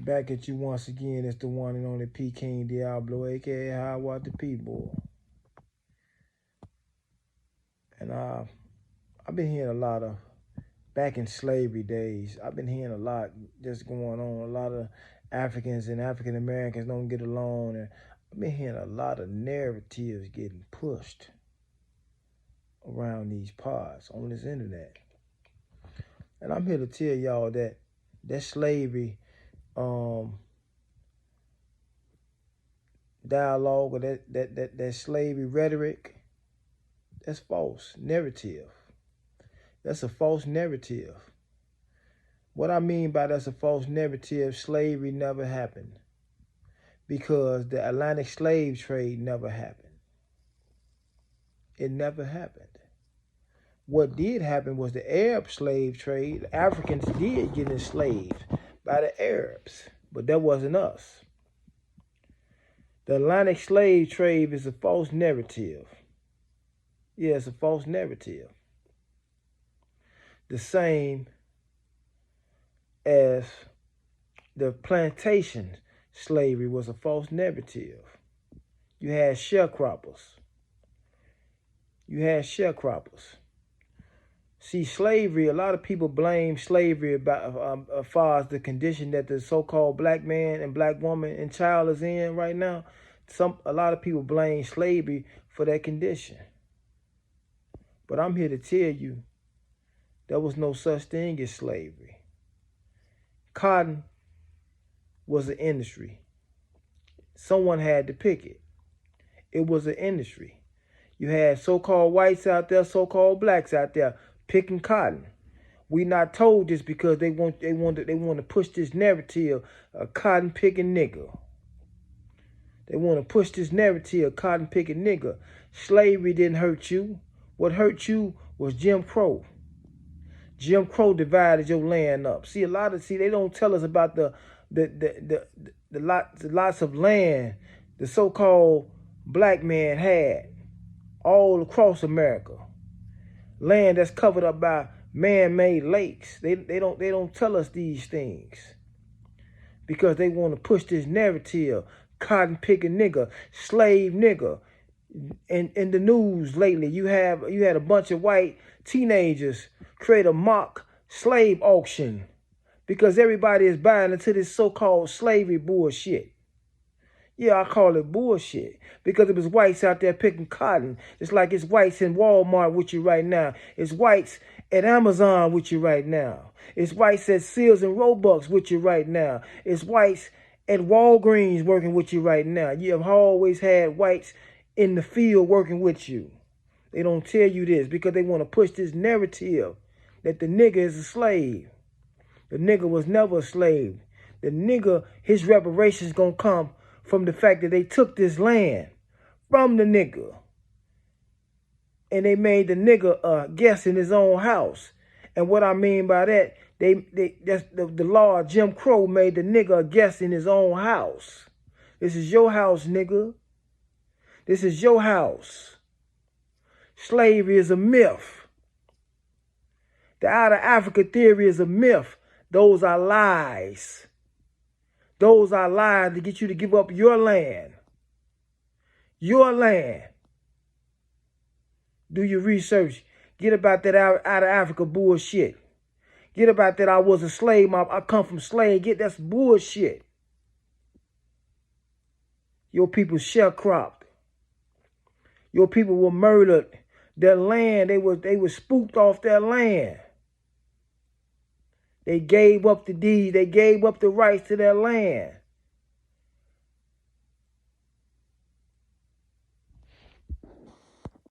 Back at you once again. It's the one and only P King Diablo, aka How What the People. And I've been hearing a lot of back in slavery days. I've been hearing a lot just going on. A lot of Africans and African Americans don't get along, and I've been hearing a lot of narratives getting pushed around these parts on this internet. And I'm here to tell y'all that slavery dialogue or that slavery rhetoric, that's false narrative. That's a false narrative. What I mean by that's a false narrative, slavery never happened because the Atlantic slave trade never happened. It never happened. What did happen was the Arab slave trade. The Africans did get enslaved by the Arabs, but that wasn't us. The Atlantic slave trade is a false narrative. Yeah, it's a false narrative. The same as the plantation slavery was a false narrative. You had sharecroppers. See, slavery, a lot of people blame slavery about as far as the condition that the so-called black man and black woman and child is in right now. A lot of people blame slavery for that condition. But I'm here to tell you there was no such thing as slavery. Cotton was an industry. Someone had to pick it. It was an industry. You had so-called whites out there, so-called blacks out there picking cotton. We not told this because they want to push this narrative of cotton picking nigger. They want to push this narrative of cotton picking nigger. Slavery didn't hurt you. What hurt you was Jim Crow. Jim Crow divided your land up. See, they don't tell us about the lots of land the so-called black man had all across America. Land that's covered up by man-made lakes. They don't tell us these things because they want to push this narrative, cotton picking nigger, slave nigger. In the news lately, you had a bunch of white teenagers create a mock slave auction because everybody is buying into this so-called slavery bullshit. Yeah, I call it bullshit because it was whites out there picking cotton. It's like it's whites in Walmart with you right now. It's whites at Amazon with you right now. It's whites at Sears and Roebuck with you right now. It's whites at Walgreens working with you right now. You have always had whites in the field working with you. They don't tell you this because they want to push this narrative that the nigga is a slave. The nigga was never a slave. The nigga, his reparations gonna come from the fact that they took this land from the nigga. And they made the nigga a guest in his own house. And what I mean by that, that's the law. Jim Crow made the nigga a guest in his own house. This is your house, nigga. This is your house. Slavery is a myth. The out of Africa theory is a myth. Those are lies. Those are lies to get you to give up your land. Your land. Do your research. Get about that out of Africa bullshit. Get about that I was a slave. I come from slave. That's bullshit. Your people sharecropped. Your people were murdered. Their land, they were spooked off their land. They gave up the deed. They gave up the rights to their land.